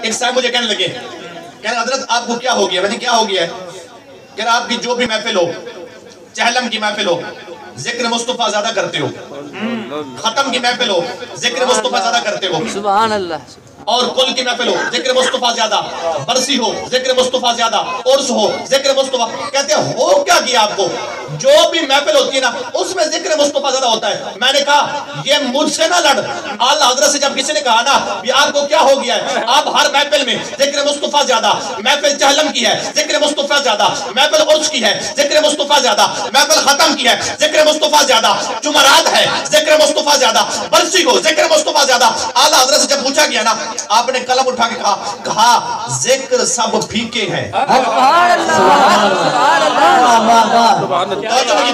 ایک صاحب مجھے کہنے لگے، کہنے حضرت آپ کو کیا ہو گیا؟ میں نے کیا ہو گیا ہے؟ کہنے آپ کی جو بھی محفل ہو، چہلم کی محفل ہو، ذکر مصطفیٰ زیادہ کرتے ہو، ختم کی محفل ہو، ذکر مصطفیٰ زیادہ کرتے ہو، سبحان اللہ، اور کل کی محفل ہو، ذکر مصطفیٰ زیادہ، برسی ہو، ذکر مصطفیٰ زیادہ، عرس ہو، ذکر مصطفیٰ. کہتے ہیں ہو کیا کیا آپ کو؟ جو بھی محفل ہوتی ہے نا اس میں ذکر مصطفیٰ زیادہ ہوتا ہے. میں نے کہا یہ مجھ سے نہ لڑ. اعلیٰ حضرت سے جب کسی نے کہا نا بھی آپ کو کیا ہو گیا ہے، آپ ہر محفل میں ذکر مصطفیٰ زیادہ، محفل چہلم کی ہے ذکر مصطفیٰ زیادہ، محفل عرس کی ہے ذکر مصطفیٰ زیادہ، محفل ختم کی ہے ذکر مصطفیٰ زیادہ، جمعرات ہے ذکر مصطفیٰ زیادہ، برسی ہو ذکر مصطفیٰ زیادہ. اعلیٰ حضرت سے جب پوچھا گیا نا آپ نے قلم اٹھا کے کہا ذکر سب پھیکے ہیں. سبحان اللہ،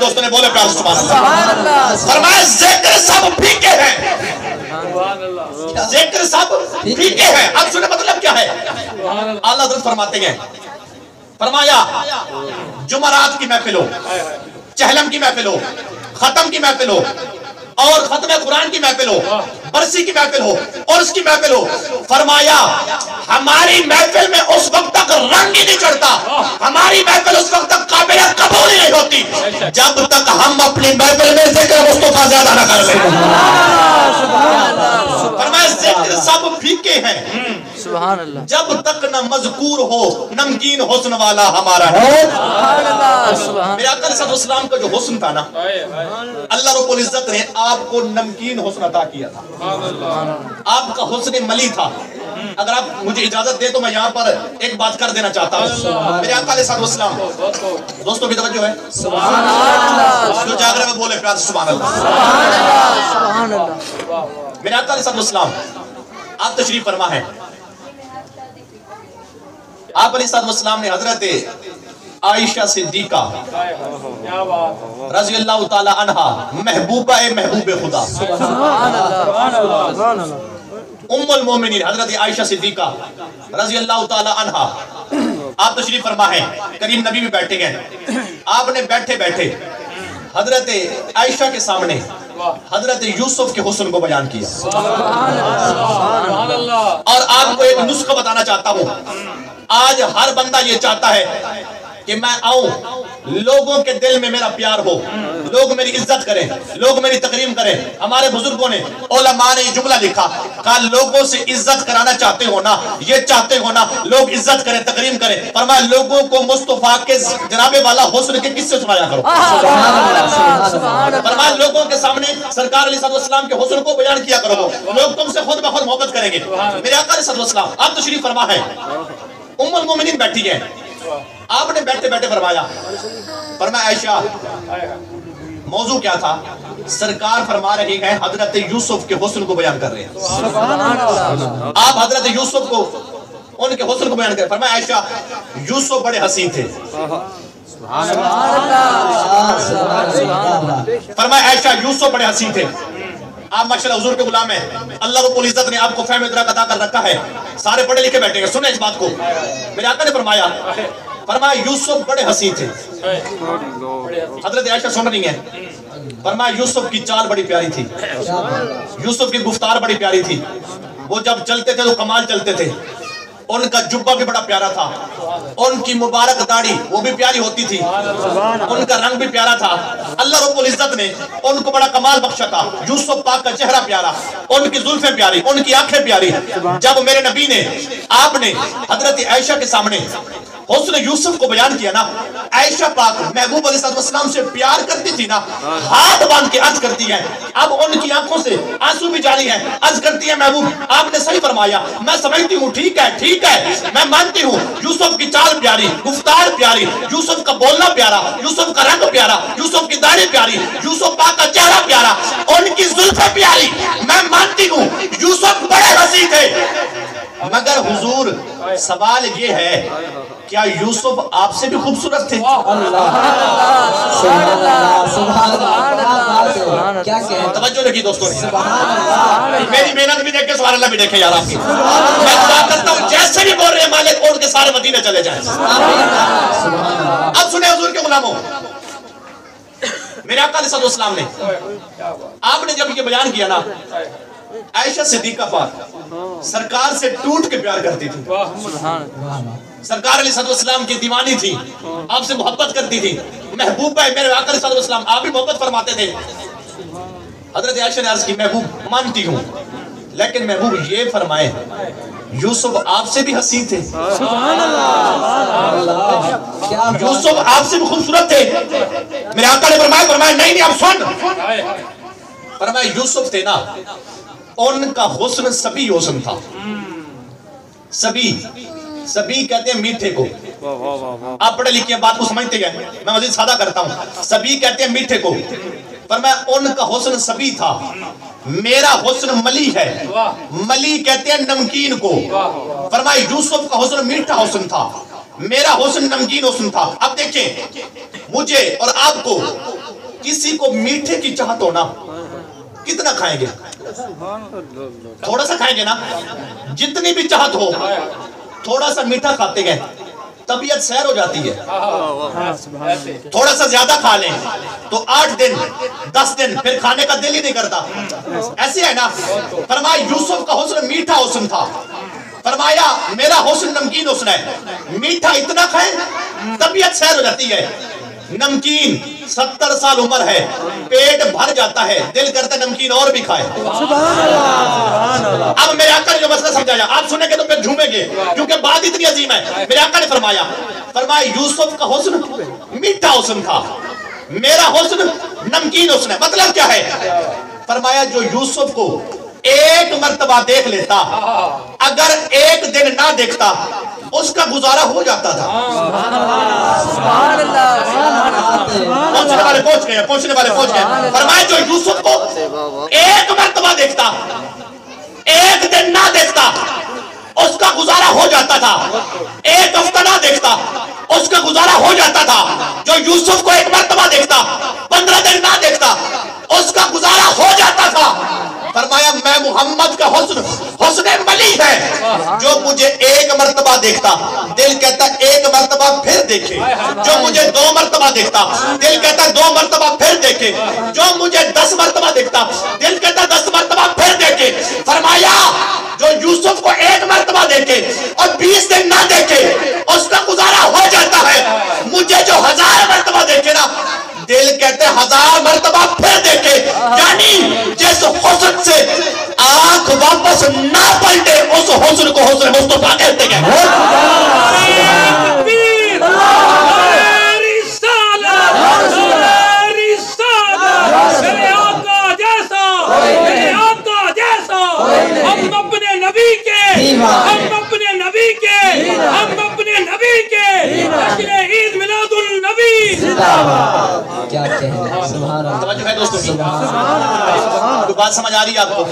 دوستوں نے بولے پیار سبحان اللہ. فرمایا ذکر سب پھیکے ہیں، ذکر سب پھیکے ہیں. اب سنیں مطلب کیا ہے؟ اعلیٰ حضرت فرماتے ہیں، فرمایا جمعرات کی محفل ہو، چہلم کی محفل ہو، ختم کی محفل ہو، اور ختم قرآن کی محفل ہو، برسی کی محفل ہو، عرس کی محفل ہو، فرمایا ہماری محفل میں اس وقت تک رنگ ہی نہیں چڑھتا، ہماری محفل اس وقت تک قابل قبول ہی نہیں ہوتی جب تک ہم اپنی محفل میں ذکر مصطفیٰ زیادہ نہ کر لیں. فرمایا ذکر سب پھیکے ہیں سبحان اللہ، جب تک نہ مذکور ہو نمکین حسن والا ہمارا ہے. میرے آقا علیہ السلام کا جو حسن تھا نا، اللہ رب العزت نے آپ کو نمکین حسن عطا کیا تھا. آپ کا حسن ملی تھا. اگر آپ مجھے اجازت دے تو میں یہاں پر ایک بات کر دینا چاہتا ہوں. میرے آقا علیہ السلام، دوستوں کی توجہ ہے، جو جاگ رہے میں بولے پیار سبحان اللہ. سبحان اللہ، میرے آقا علیہ السلام آپ تشریف فرما ہے. آپ علیہ السلام نے حضرت عائشہ صدیقہ رضی اللہ تعالی عنہا محبوبہ محبوب خدا ام المومنین حضرت عائشہ صدیقہ رضی اللہ تعالی عنہا آپ تشریف فرما ہے. کریم نبی بھی بیٹھے گئے. آپ نے بیٹھے بیٹھے حضرت عائشہ کے سامنے حضرت یوسف کے حسن کو بیان کیا. اور آپ کو ایک نسخہ بتانا چاہتا ہوں. آج ہر بندہ یہ چاہتا ہے کہ میں آؤں، لوگوں کے دل میں میرا پیار ہو، لوگ میری عزت کریں، لوگ میری تکریم کریں. ہمارے بزرگوں نے، علماء نے یہ جملہ لکھا، کہا لوگوں سے عزت کرانا چاہتے ہو نا، یہ چاہتے ہو نا لوگ عزت کریں، تکریم کریں. فرمایا لوگوں کو مصطفیٰ کے جناب والا حسن کے قصے سنایا کرو. فرمایا لوگوں کے سامنے سرکار علیہ السلام کے حسن کو بیان کیا کرو، لوگ تم سے خود بخود محبت کریں گے. میرے آقا علیہ السلام آپ تشریف فرما ہے. ام المومنین بیٹھی ہے. آپ نے بیٹھے بیٹھے فرمایا عائشہ موضوع کیا تھا؟ سرکار فرما رہی ہیں حضرت یوسف کے حسن کو بیان کر رہے ہیں. آپ حضرت یوسف کو ان کے حسن کو بیان کر رہے ہیں. فرمایا عائشہ یوسف بڑے حسین تھے. فرمایا عائشہ یوسف بڑے حسین تھے. آپ ماشاءاللہ حضور کے غلام ہیں. اللہ رب العزت نے آپ کو فہم ادراک عطا کر رکھا ہے. سارے پڑھے لکھے بیٹھے ہیں. سنیں اس بات کو. میرے آقا نے فرمایا یوسف بڑے حسین تھے. حضرت عائشہ سن رہی ہیں. فرمایا یوسف کی چال بڑی پیاری تھی، یوسف کی گفتار بڑی پیاری تھی. وہ جب چلتے تھے تو کمال چلتے تھے. ان کا جبہ بھی بڑا پیارا تھا. ان کی مبارک داڑھی وہ بھی پیاری ہوتی تھی. ان کا رنگ بھی پیارا تھا. اللہ رب العزت نے ان کو بڑا کمال بخشا تھا. یوسف پاک کا چہرہ پیارا، ان کی زلفیں پیاری، ان کی آنکھیں پیاری. جب میرے نبی نے، آپ نے حضرت عائشہ کے سامنے حسن یوسف کو بیان کیا نا، عائشہ پاک محبوب علیہ السلام سے پیار کرتی تھی نا، ہاتھ باندھ کے عرض کرتی ہے. اب ان کی آنکھوں سے آنسو بھی جاری ہیں. عرض کرتی ہے محبوب آپ نے صحیح فرمایا، میں سمجھتی ہوں ٹھیک ہے ٹھیک ہے، میں مانتی ہوں یوسف کی چال پیاری، گفتار پیاری، یوسف کا بولنا پیارا، یوسف کا رنگ پیارا، یوسف کی داڑھی پیاری، یوسف پاک کا چہرہ پیارا، ان کی زلفیں پیاری. میں مانتی ہوں یوسف بڑے حسین تھے. مگر حضور سوال یہ ہے کیا یوسف آپ سے بھی خوبصورت تھے؟ توجہ رکھی دوستوں نے. میری محنت بھی دیکھے سبحان اللہ بھی دیکھے یار آپ کی. میں دعا کرتا ہوں جیسے بھی بول رہے ہیں مالک اوڑ کے سارے مدینے چلے جائیں. اب سنیں حضور کے غلاموں، میرے آقا علیہ السلام نے، آپ نے جب یہ بیان کیا نا، عائشہ صدیقہ پاک سرکار سے ٹوٹ کے پیار کرتی تھی. سبحان اللہ. سرکار علیہ السلام کی دیوانی تھی, آپ سے محبت کرتی تھی. محبوب ہے میرے آقا علیہ السلام, آپ بھی محبت فرماتے تھے. حضرت عائشہ نے عرض کی محبوب مانتی ہوں, لیکن محبوب یہ فرمائے یوسف آپ سے بھی حسین تھے, یوسف آپ سے بھی خوبصورت تھے. میرے آقا نے فرمایا نہیں آپ سن. فرمایا یوسف تھے نا, ان کا حسن سبی حسن تھا. سبی کہتے ہیں میٹھے کو. آپ پڑھے لکھے بات کو سمجھتے گئے, میں مزید سادہ کرتا ہوں. سبی کہتے ہیں میٹھے کو. فرمایا ان کا حسن سبی تھا, میرا حسن ملی ہے. ملی کہتے ہیں نمکین کو. فرمایا یوسف کا حسن میٹھا حسن تھا, میرا حسن نمکین حسن تھا. اب دیکھیں مجھے اور آپ کو کسی کو میٹھے کی چاہت ہونا, کتنا کھائیں گے؟ تھوڑا سا کھائیں گے نا. جتنی بھی چاہت ہو تھوڑا سا میٹھا کھاتے گئے طبیعت سیر ہو جاتی ہے. تھوڑا سا زیادہ کھا لیں تو 8 دن 10 دن پھر کھانے کا دل ہی نہیں کرتا. ایسے ہے نا. فرمایا یوسف کا حسن میٹھا حسن تھا, فرمایا میرا حسن نمکین حسن ہے. میٹھا اتنا کھائیں طبیعت سیر ہو جاتی ہے. نمکین 70 سال عمر ہے, پیٹ بھر جاتا ہے, دل کرتا ہے نمکین اور بھی کھائے. اب میرے آقا نے جو مسئلہ سمجھایا آپ سنیں گے تو پھر جھومیں گے, کیونکہ بات اتنی عظیم ہے. میرے آقا نے فرمایا یوسف کا حسن میٹھا حسن تھا, میرا حسن نمکین حسن ہے. مطلب کیا ہے؟ فرمایا جو یوسف کو ایک مرتبہ دیکھ لیتا, اگر ایک دن نہ دیکھتا اس کا گزارا ہو جاتا تھا. پہنچنے والے پہنچ گئے. فرمایا جو یوسف کو ایک مرتبہ دیکھتا, ایک دن نہ دیکھتا اس کا گزارا ہو جاتا تھا. ایک ہفتہ نہ دیکھتا اس کا گزارا ہو جاتا تھا. جو یوسف کو ایک مرتبہ دیکھتا 15 دن نہ دیکھتا اس کا گزارا ہو جاتا تھا. فرمایا میں محمد کا حسن ملی ہے, جو مجھے ایک مرتبہ دیکھتا دل کہتا ایک مرتبہ پھر دیکھے, جو مجھے 2 مرتبہ دیکھتا دل کہتا 2 مرتبہ پھر دیکھے, جو مجھے 10 مرتبہ دیکھتا دل کہتا 10 مرتبہ پھر دیکھے. فرمایا جو یوسف کو ایک مرتبہ دیکھے اور 20 دن نہ دیکھے اس کا گزارا ہو جاتا ہے. مجھے جو 1000 مرتبہ دیکھے نا دل کہتے 1000 مرتبہ پھر دیکھے. یعنی جس حسن سے آنکھ واپس نہ پلٹے اس حسن کو حسن مصطفیٰ کہتے ہیں. ہم اپنے نبی کے جشن عید میلاد النبی. کیا کہنا, سبحان اللہ. توجہ ہے دوستو, کوئی بات سمجھ آ رہی ہے آپ کو؟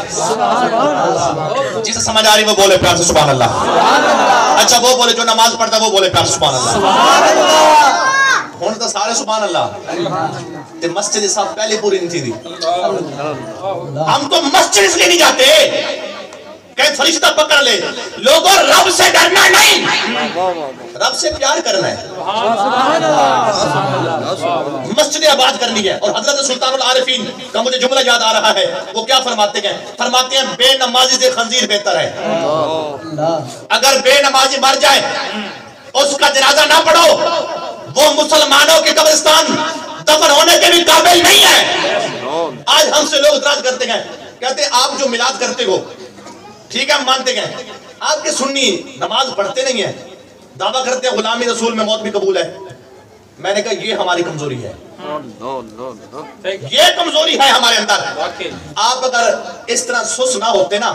جسے سمجھ آ رہی وہ بولے پیار سے سبحان اللہ. اچھا وہ بولے جو نماز پڑھتا وہ بولے پیار سے سبحان اللہ. ہون تو سارے سبحان اللہ. تے مسجد صاحب پہلے پوری نہیں تھی. ہم تو مسجد اس لیے نہیں جاتے کہ فرشتہ پکڑ لے. لوگوں رب سے ڈرنا نہیں, رب سے پیار کرنا ہے. مسجد آباد کرنی ہے. اور حضرت سلطان العارفین کا مجھے جملہ یاد آ رہا ہے, وہ کیا فرماتے ہیں؟ فرماتے ہیں بے نمازی سے خنزیر بہتر ہے. اگر بے نمازی مر جائے اس کا جنازہ نہ پڑھو, وہ مسلمانوں کے قبرستان دفن ہونے کے بھی قابل نہیں ہے. آج ہم سے لوگ اعتراض کرتے ہیں, کہتے ہیں آپ جو میلاد کرتے ہو ٹھیک ہے ہم مانتے ہیں, آپ کے سنی نماز پڑھتے نہیں ہیں, دعویٰ کرتے ہیں غلامی رسول میں موت بھی قبول ہے. میں نے کہا یہ ہماری کمزوری ہے, یہ کمزوری ہے ہمارے اندر. آپ اگر اس طرح سس نہ ہوتے نا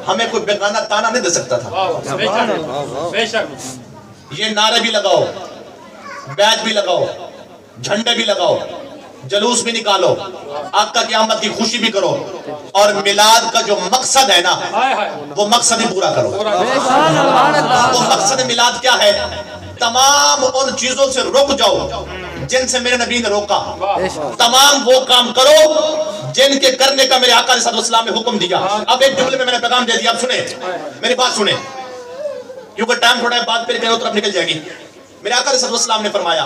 ہمیں کوئی بیگانہ تانا نہیں دے سکتا تھا. یہ نعرے بھی لگاؤ, بیج بھی لگاؤ, جھنڈے بھی لگاؤ, جلوس بھی نکالو, آقا کی آمد کی خوشی بھی کرو, اور میلاد کا جو مقصد ہے نا وہ مقصد ہی پورا کرو. وہ مقصد میلاد کیا ہے؟ تمام ان چیزوں سے رک جاؤ جن سے میرے نبی نے روکا, تمام وہ کام کرو جن کے کرنے کا میرے آقا علیہ السلام نے حکم دیا. اب ایک جملے میں میں نے پیغام دے دیا, اب سنیں میری بات سنیں, کیونکہ ٹائم تھوڑا ہے, بات پھر کہیں طرف نکل جائے گی. میرے آقا علیہ السلام نے فرمایا